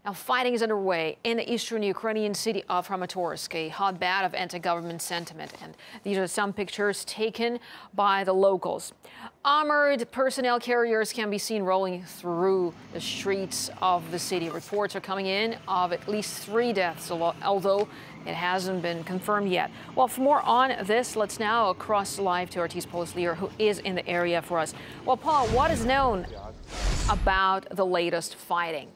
Now, fighting is underway in the eastern Ukrainian city of Kramatorsk, a hotbed of anti-government sentiment. And these are some pictures taken by the locals. Armored personnel carriers can be seen rolling through the streets of the city. Reports are coming in of at least 3 deaths, although it hasn't been confirmed yet. Well, for more on this, let's now cross live to RT's Paul Lear, who is in the area for us. Well, Paul, what is known about the latest fighting?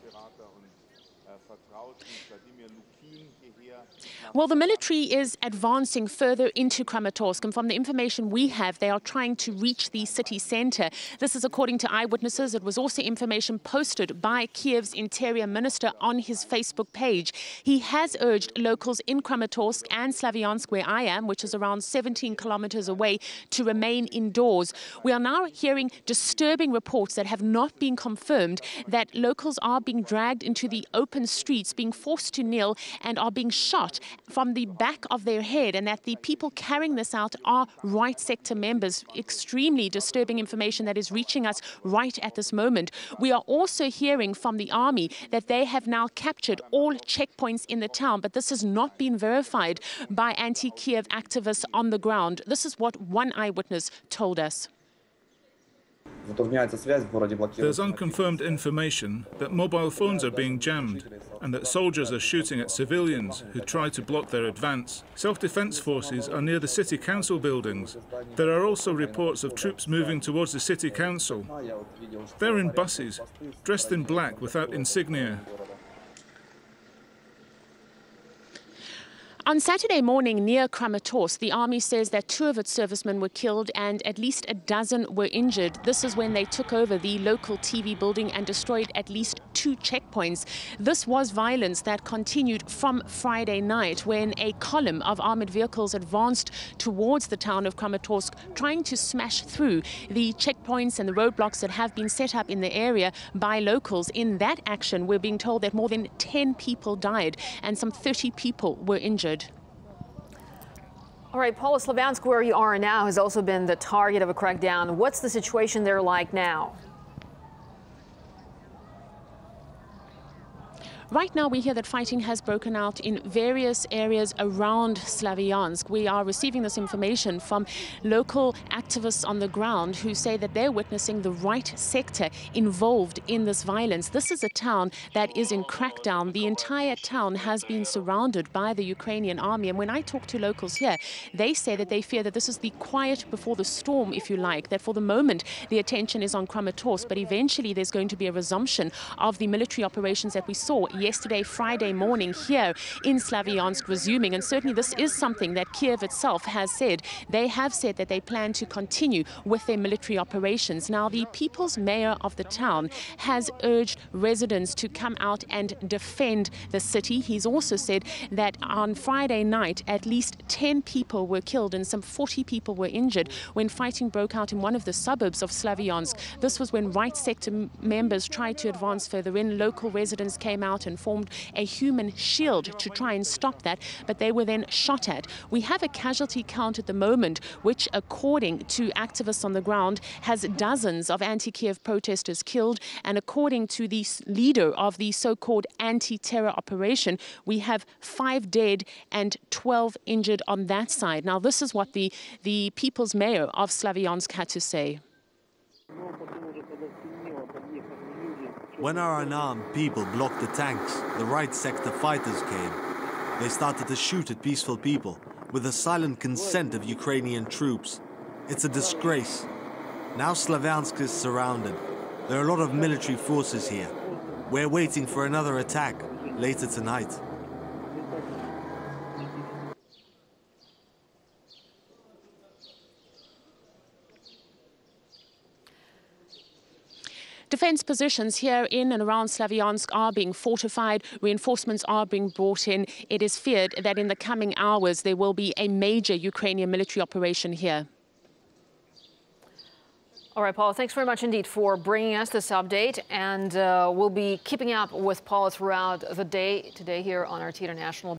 Well, the military is advancing further into Kramatorsk, and from the information we have, they are trying to reach the city center. This is according to eyewitnesses. It was also information posted by Kiev's interior minister on his Facebook page. He has urged locals in Kramatorsk and Slavyansk, where I am, which is around 17 kilometers away, to remain indoors. We are now hearing disturbing reports that have not been confirmed that locals are being dragged into the open streets, being forced to kneel, and are being shot from the back of their head, and that the people carrying this out are right sector members. Extremely disturbing information that is reaching us right at this moment. We are also hearing from the army that they have now captured all checkpoints in the town, but this has not been verified by anti-Kiev activists on the ground. This is what one eyewitness told us. There's unconfirmed information that mobile phones are being jammed and that soldiers are shooting at civilians who try to block their advance. Self-defense forces are near the city council buildings. There are also reports of troops moving towards the city council. They're in buses, dressed in black without insignia. On Saturday morning near Kramatorsk, the army says that 2 of its servicemen were killed and at least a dozen were injured. This is when they took over the local TV building and destroyed at least 2 checkpoints. This was violence that continued from Friday night when a column of armored vehicles advanced towards the town of Kramatorsk, trying to smash through the checkpoints and the roadblocks that have been set up in the area by locals. In that action, we're being told that more than 10 people died and some 30 people were injured. All right, Paul, Slavyansk, where you are now, has also been the target of a crackdown. What's the situation there like now? Right now, we hear that fighting has broken out in various areas around Slavyansk. We are receiving this information from local activists on the ground who say that they're witnessing the right sector involved in this violence. This is a town that is in crackdown. The entire town has been surrounded by the Ukrainian army. And when I talk to locals here, they say that they fear that this is the quiet before the storm, if you like, that for the moment the attention is on Kramatorsk, but eventually there's going to be a resumption of the military operations that we saw yesterday, Friday morning, here in Slavyansk resuming. And certainly this is something that Kiev itself has said. They have said that they plan to continue with their military operations. Now, the people's mayor of the town has urged residents to come out and defend the city. He's also said that on Friday night, at least 10 people were killed and some 40 people were injured when fighting broke out in one of the suburbs of Slavyansk. This was when right sector members tried to advance further in. Local residents came out and formed a human shield to try and stop that, but they were then shot at. We have a casualty count at the moment, which, according to activists on the ground, has dozens of anti-Kiev protesters killed, and according to the leader of the so-called anti-terror operation, we have 5 dead and 12 injured on that side. Now, this is what the people's mayor of Slavyansk had to say. When our unarmed people blocked the tanks, the right sector fighters came. They started to shoot at peaceful people with the silent consent of Ukrainian troops. It's a disgrace. Now Slavyansk is surrounded. There are a lot of military forces here. We're waiting for another attack later tonight. Defense positions here in and around Slavyansk are being fortified. Reinforcements are being brought in. It is feared that in the coming hours there will be a major Ukrainian military operation here. All right, Paul, thanks very much indeed for bringing us this update. And we'll be keeping up with Paul throughout the day today here on RT International.